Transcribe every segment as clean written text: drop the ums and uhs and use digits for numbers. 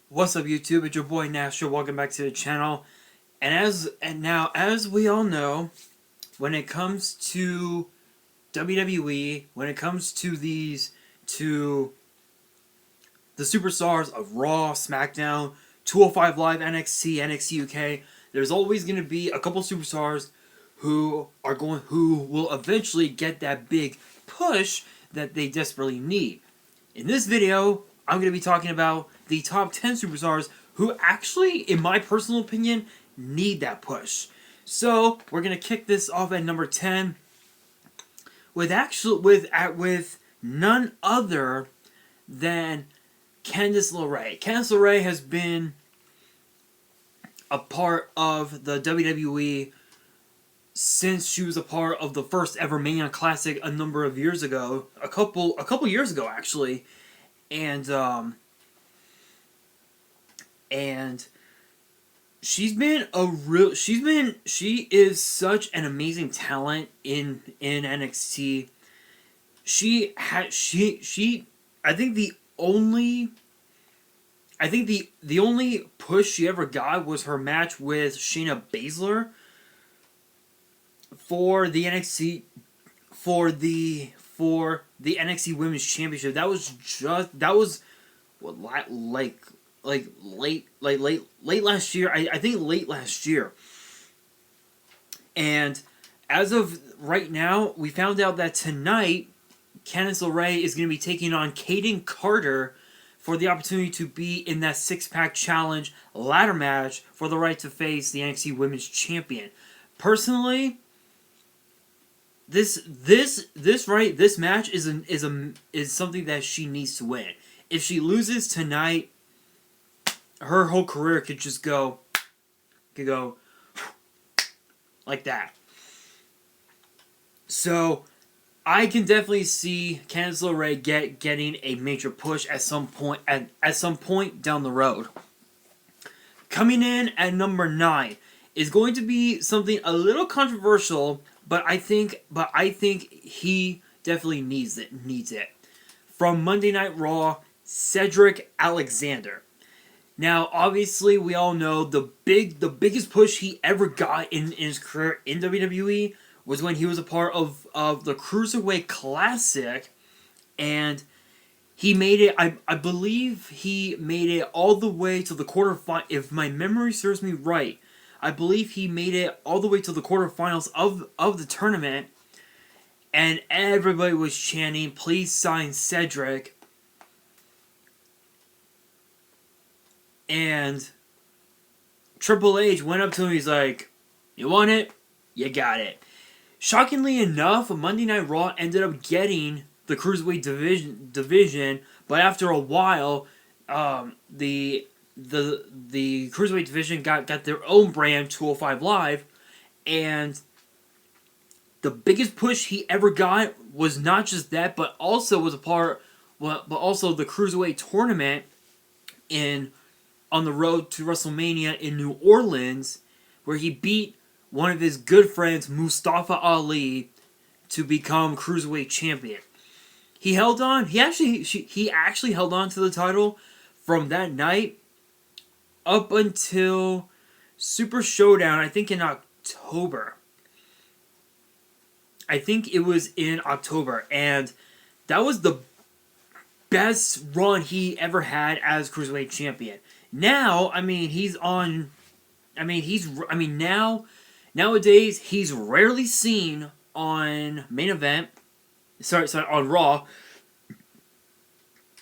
What's up, YouTube? It's your boy Nastro. Welcome back to the channel. As we all know, when it comes to WWE, when it comes to to the superstars of Raw, SmackDown, 205 Live, NXT, NXT UK, there's always going to be a couple superstars who will eventually get that big push that they desperately need. In this video, I'm going to be talking about the top 10 superstars who actually, in my personal opinion, need that push. So, we're going to kick this off at number 10 with none other than Candice LeRae. Candice LeRae has been a part of the WWE since she was a part of the first ever Mania Classic a number of years ago, a couple years ago actually, and she is such an amazing talent in NXT. I think the only push she ever got was her match with Shayna Baszler for the NXT Women's Championship. That was what, late last year. I think late last year. And as of right now, we found out that tonight Candice LeRae is going to be taking on Kaden Carter for the opportunity to be in that six-pack challenge ladder match for the right to face the NXT Women's Champion. Personally, this match is something that she needs to win. If she loses tonight, her whole career could go like that. So I can definitely see Candice LeRae getting a major push at some point down the road. Coming in at number 9 is going to be something a little controversial, but I think he definitely needs it. From Monday Night Raw, Cedric Alexander. Now, obviously, we all know the biggest push he ever got in his career in WWE was when he was a part of the Cruiserweight Classic, and he made it. I believe he made it all the way to the quarterfinal. If my memory serves me right, I believe he made it all the way to the quarterfinals of the tournament, and everybody was chanting, "Please sign Cedric." And Triple H went up to him, he's like, "You want it? You got it." Shockingly enough, Monday Night Raw ended up getting the Cruiserweight division, but after a while, the Cruiserweight division got their own brand, 205 Live, and the biggest push he ever got was not just that, but also the Cruiserweight tournament on the road to WrestleMania in New Orleans, where he beat one of his good friends, Mustafa Ali, to become Cruiserweight champion. He held on. He actually held on to the title from that night up until Super Showdown, I think in October. I think it was in October, and that was the best run he ever had as Cruiserweight champion. Now, nowadays he's rarely seen on main event. Sorry, on Raw.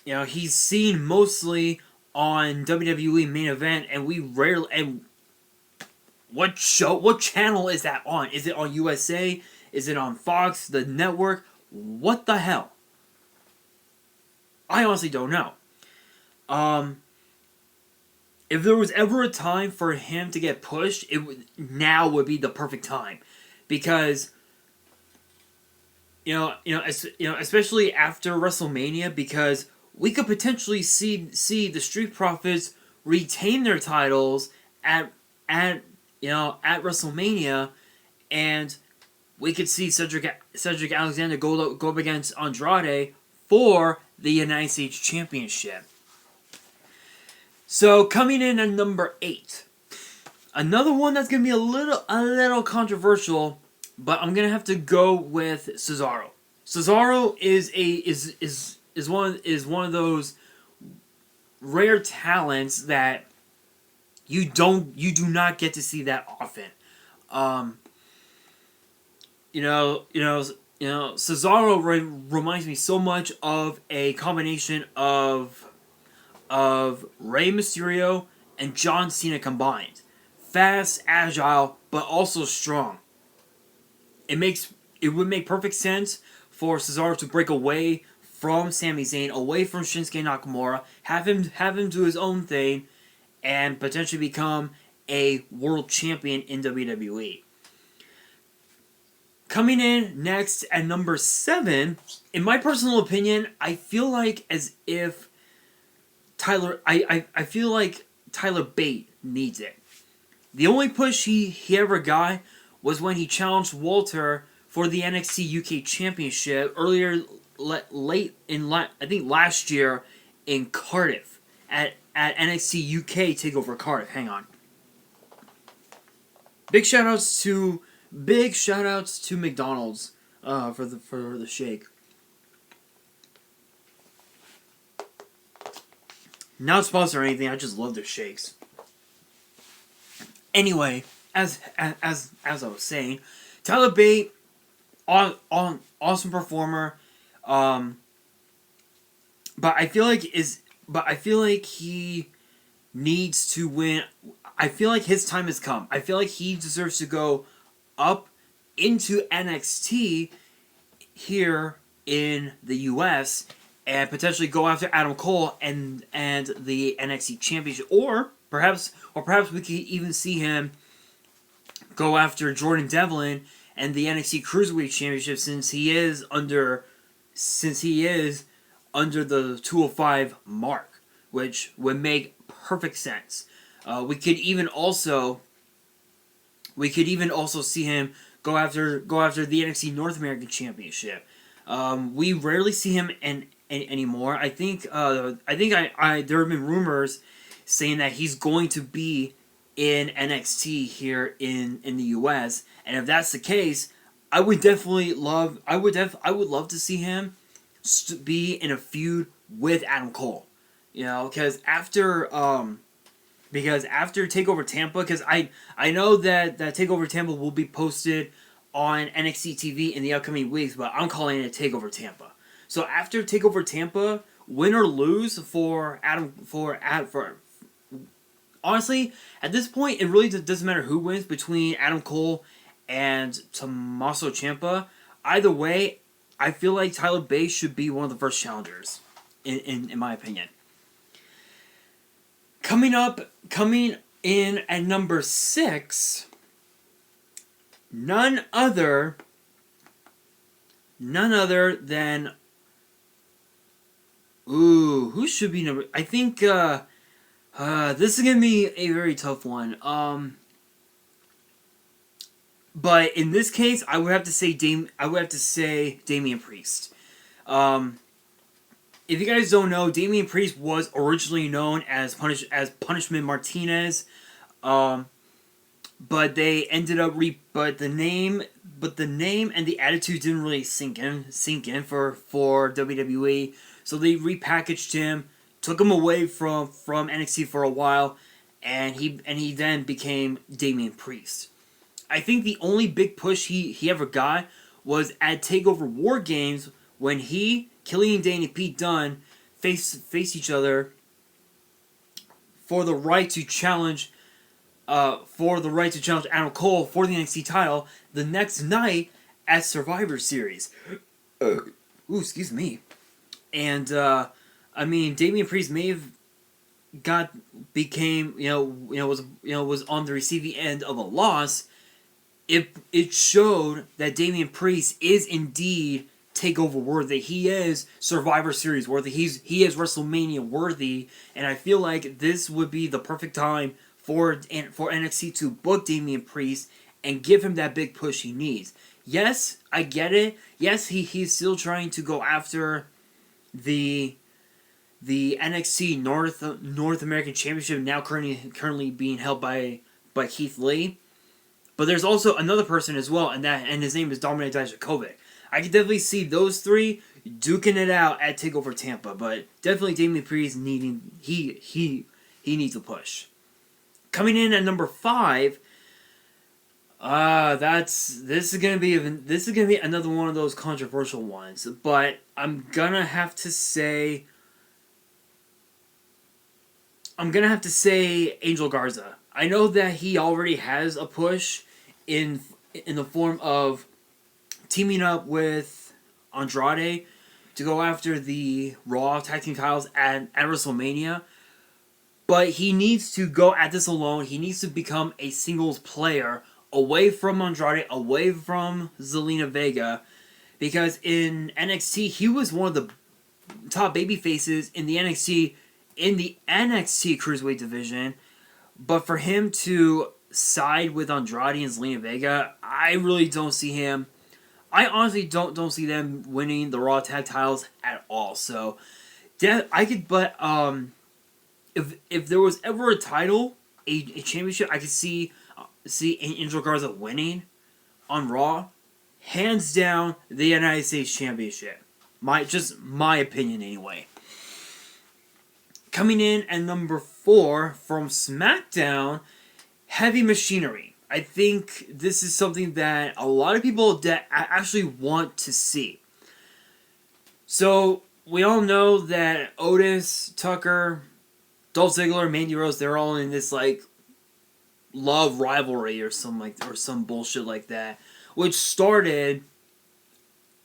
You know, he's seen mostly on WWE main event, and what channel is that on? Is it on USA? Is it on Fox, the network? What the hell? I honestly don't know. If there was ever a time for him to get pushed, now would be the perfect time, because especially after WrestleMania, because we could potentially see the Street Profits retain their titles at WrestleMania, and we could see Cedric Alexander go up against Andrade for the United States Championship. So coming in at number 8, another one that's gonna be a little controversial, but I'm gonna have to go with Cesaro. Cesaro is one of those rare talents that you do not get to see that often. Um, Cesaro reminds me so much of a combination of Rey Mysterio and John Cena combined. Fast, agile, but also strong. It would make perfect sense for Cesaro to break away from Sami Zayn, away from Shinsuke Nakamura, have him do his own thing, and potentially become a world champion in WWE. Coming in next at number 7, in my personal opinion, I feel like as if I feel like Tyler Bate needs it. The only push he ever got was when he challenged Walter for the NXT UK Championship earlier, late in I think last year in Cardiff at NXT UK Takeover Cardiff. Hang on. Big shout outs to McDonald's for the shake. Not sponsored or anything. I just love their shakes. Anyway, as I was saying, Tyler Bate, awesome performer. But I feel like he needs to win. I feel like his time has come. I feel like he deserves to go up into NXT here in the US and potentially go after Adam Cole and the NXT Championship, or perhaps we could even see him go after Jordan Devlin and the NXT Cruiserweight Championship, since he is under the 205 mark, which would make perfect sense. We could even also see him go after the NXT North American Championship. We rarely see him anymore. I think there have been rumors saying that he's going to be in NXT here in the US, and if that's the case, I would love to see him be in a feud with Adam Cole. Because after Takeover Tampa, because I know that Takeover Tampa will be posted on NXT TV in the upcoming weeks, but I'm calling it Takeover Tampa. So after Takeover Tampa, win or lose for honestly, at this point, it really doesn't matter who wins between Adam Cole and Tommaso Ciampa. Either way, I feel like Tyler Bate should be one of the first challengers, in my opinion. Coming in at number 6, none other than who should be number? I think this is gonna be a very tough one. But in this case, I would have to say Damian Priest. If you guys don't know, Damian Priest was originally known as Punishment Martinez, but they ended up but the name and the attitude didn't really sink in for WWE, so they repackaged him, took him away from NXT for a while, and he then became Damian Priest. I think the only big push he ever got was at TakeOver War Games when Killian Dane and Pete Dunne faced each other for the right to challenge Adam Cole for the NXT title the next night at Survivor Series. Excuse me. And Damian Priest may have was on the receiving end of a loss. It showed that Damian Priest is indeed TakeOver worthy. He is Survivor Series worthy. He is WrestleMania worthy, and I feel like this would be the perfect time for NXT to book Damian Priest and give him that big push he needs. Yes, I get it. Yes, he's still trying to go after the the NXT North American Championship now currently being held by Keith Lee. But there's also another person as well, and his name is Dominik Dijakovic. I can definitely see those three duking it out at TakeOver Tampa, but definitely Damian Priest he needs a push. Coming in at number 5, this is gonna be another one of those controversial ones, but I'm gonna have to say Angel Garza. I know that he already has a push in the form of teaming up with Andrade to go after the Raw Tag Team titles at WrestleMania. But he needs to go at this alone. He needs to become a singles player away from Andrade, away from Zelina Vega. Because in NXT, he was one of the top baby faces in the NXT Cruiserweight division. But for him to side with Andrade and Zelina Vega, I really don't see him. I honestly don't see them winning the Raw Tag titles at all. So, if there was ever a title, a championship, I could see Angel Garza winning on Raw. Hands down, the United States Championship. My opinion anyway. Coming in at number 4 from SmackDown, Heavy Machinery. I think this is something that a lot of people actually want to see. So, we all know that Otis, Tucker, Dolph Ziggler, Mandy Rose, they're all in this, like, love rivalry or some bullshit like that, which started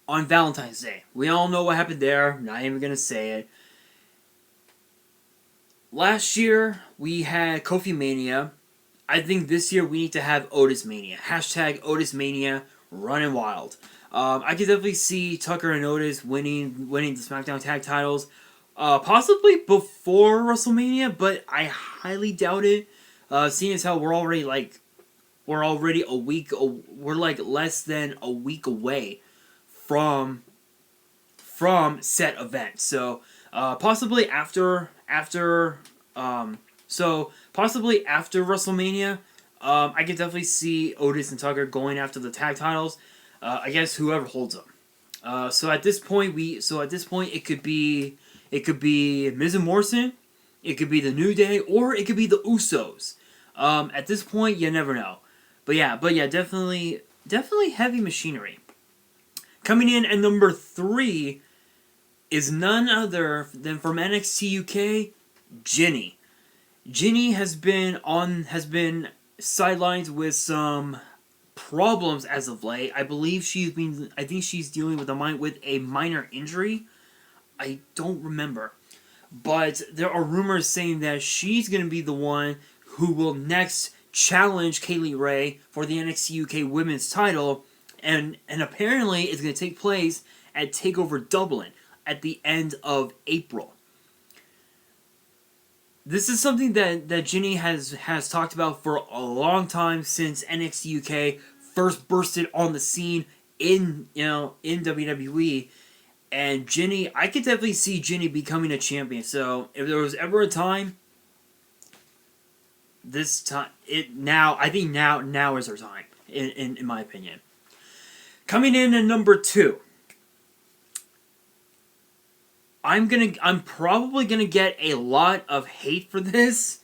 on Valentine's Day. We all know what happened there. Not even gonna say it. Last year, we had Kofi Mania. I think this year we need to have Otis Mania. Hashtag Otis Mania, running wild. I could definitely see Tucker and Otis winning the SmackDown tag titles, possibly before WrestleMania, but I highly doubt it. Seeing as how we're already less than a week away from set event. So possibly after WrestleMania, I could definitely see Otis and Tucker going after the tag titles. I guess whoever holds them. So at this point, it could be Miz and Morrison, it could be the New Day, or it could be the Usos. At this point, you never know. But yeah, definitely Heavy Machinery. Coming in at number 3 is none other than from NXT UK, Jinny. Jinny has been sidelines with some problems as of late. I think she's dealing with a minor injury. I don't remember. But there are rumors saying that she's going to be the one who will next challenge Kaylee Ray for the NXT UK Women's title, and apparently it's going to take place at TakeOver Dublin at the end of April. This is something that Jinny has talked about for a long time, since NXT UK first bursted on the scene in WWE. And Jinny, I could definitely see Jinny becoming a champion. So if there was ever a time, I think now is her time, in my opinion. Coming in at number 2. I'm probably gonna get a lot of hate for this.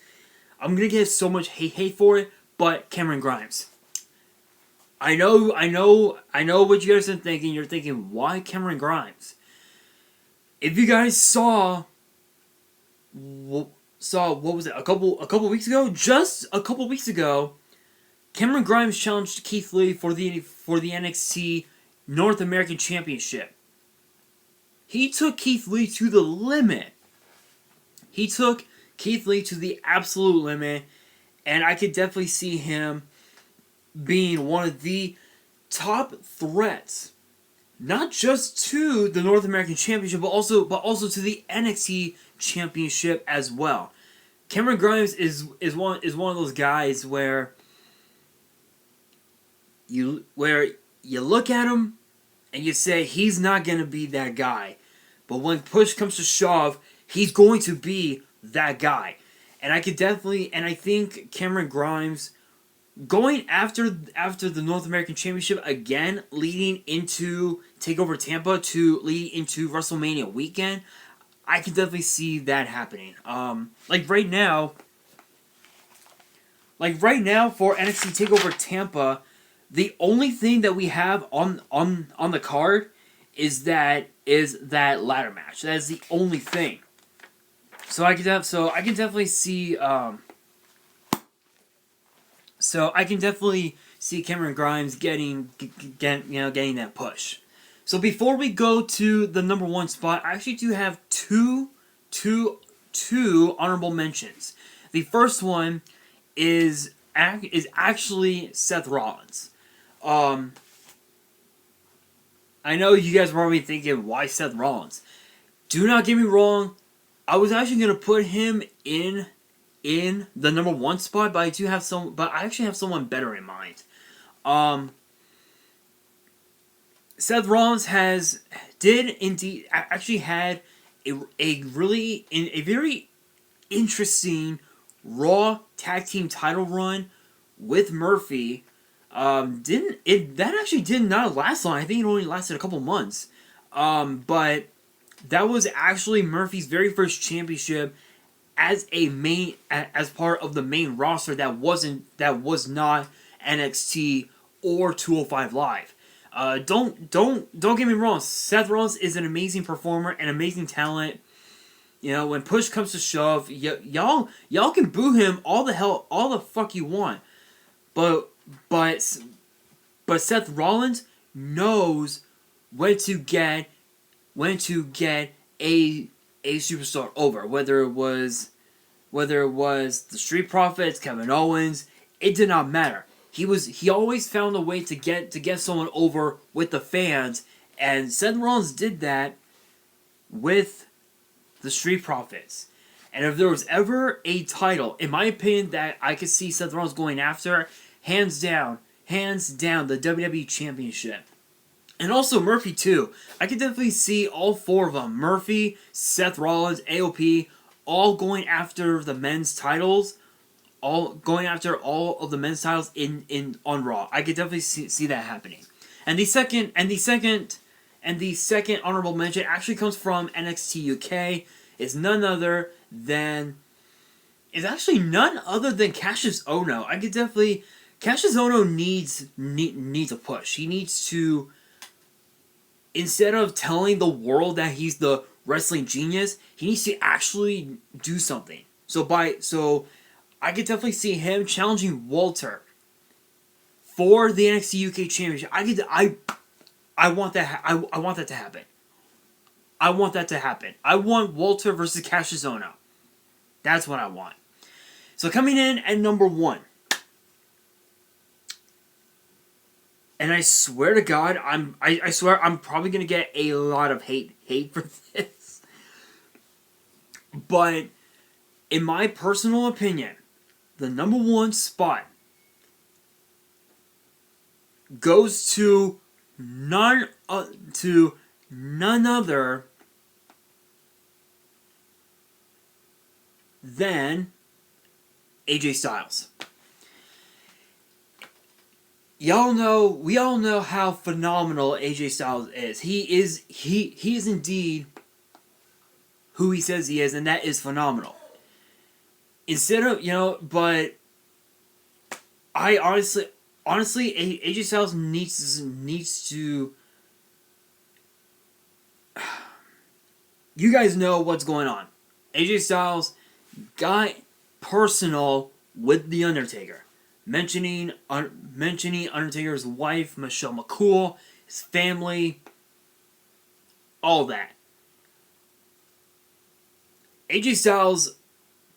I'm gonna get so much hate for it, but Cameron Grimes. I know what you guys are thinking. You're thinking, why Cameron Grimes? If you guys saw what was it, a couple weeks ago? Just a couple weeks ago, Cameron Grimes challenged Keith Lee for the NXT North American Championship. He took Keith Lee to the limit. He took Keith Lee to the absolute limit, and I could definitely see him being one of the top threats, not just to the North American Championship, but also to the NXT Championship as well. Cameron Grimes is one of those guys where you look at him and you say he's not gonna be that guy, but when push comes to shove, He's going to be that guy. And I think Cameron Grimes going after the North American Championship again, leading into TakeOver Tampa to lead into WrestleMania weekend, I can definitely see that happening. Like right now for NXT TakeOver Tampa, the only thing that we have on the card is that ladder match. That is the only thing. So I can definitely see. So I can definitely see Cameron Grimes getting that push. So before we go to the number one spot, I actually do have two honorable mentions. The first one is actually Seth Rollins. I know you guys were probably thinking, why Seth Rollins? Do not get me wrong. I was actually going to put him in the number one spot, but I actually have someone better in mind. Seth Rollins actually had a very interesting Raw Tag Team title run with Murphy. That actually did not last long. I think it only lasted a couple months. But that was actually Murphy's very first championship as part of the main roster that was not NXT or 205 Live. Don't get me wrong. Seth Rollins is an amazing performer and amazing talent. You know, when push comes to shove, y'all can boo him all the fuck you want, but Seth Rollins knows when to get a superstar over. Whether it was the Street Profits, Kevin Owens, it did not matter. He always found a way to get someone over with the fans, and Seth Rollins did that with the Street Profits. And if there was ever a title, in my opinion, that I could see Seth Rollins going after, hands down, the WWE Championship. And also Murphy too. I could definitely see all four of them, Murphy, Seth Rollins, AOP, all going after the men's titles, on Raw. I could definitely see that happening. And the second honorable mention actually comes from NXT UK. It's none other than Cassius Ohno. Cassius Ohno needs a push. He needs to, instead of telling the world that he's the wrestling genius, he needs to actually do something. So I could definitely see him challenging Walter for the NXT UK Championship. I want that. I want that to happen. I want that to happen. I want Walter versus Cassius Ohno. That's what I want. So coming in at number one, and I swear to God, I swear I'm probably gonna get a lot of hate for this, but in my personal opinion, the number one spot goes to none other than AJ Styles. We all know how phenomenal AJ Styles is. He is indeed who he says he is, and that is phenomenal. But I honestly, AJ Styles needs to. You guys know what's going on. AJ Styles got personal with The Undertaker, mentioning Undertaker's wife, Michelle McCool, his family, all that. AJ Styles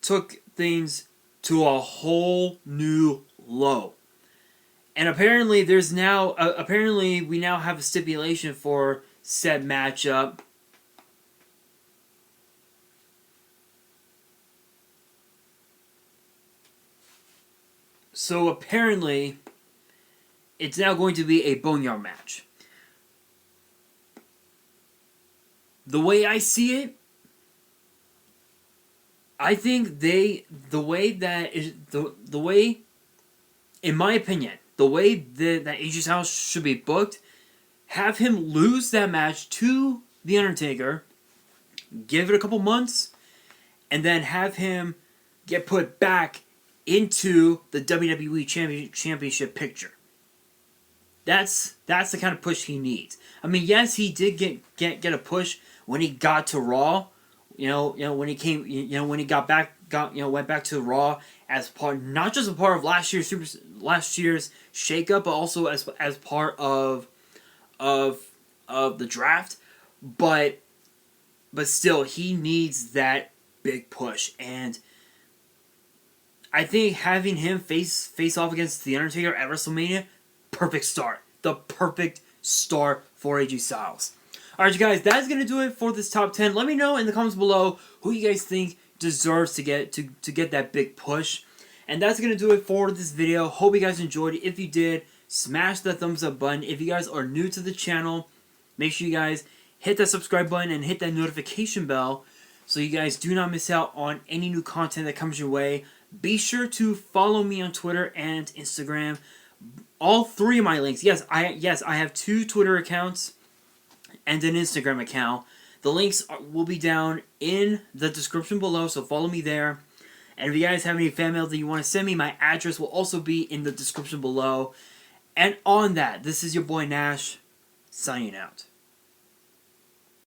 took things to a whole new low. And apparently we now have a stipulation for said matchup. So apparently it's now going to be a boneyard match. The way I see it, I think the way that is the way, in my opinion, the way that AJ Styles should be booked, have him lose that match to The Undertaker, give it a couple months, and then have him get put back into the WWE Championship picture. That's the kind of push he needs. I mean, yes, he did get a push when he got to Raw. When he came, when he went back to Raw as part, not just a part of last year's shakeup, but also as part of the draft. But still, he needs that big push, and I think having him face off against The Undertaker at WrestleMania, perfect start. The perfect start for AJ Styles. Alright, you guys, that's going to do it for this top 10. Let me know in the comments below who you guys think deserves to get that big push. And that's going to do it for this video. Hope you guys enjoyed it. If you did, smash that thumbs up button. If you guys are new to the channel, make sure you guys hit that subscribe button and hit that notification bell so you guys do not miss out on any new content that comes your way. Be sure to follow me on Twitter and Instagram. All three of my links. Yes, I have 2 Twitter accounts and an Instagram account. The links will be down in the description below, so follow me there. And if you guys have any fan mail that you want to send me, my address will also be in the description below. And on that, this is your boy Nash, signing out.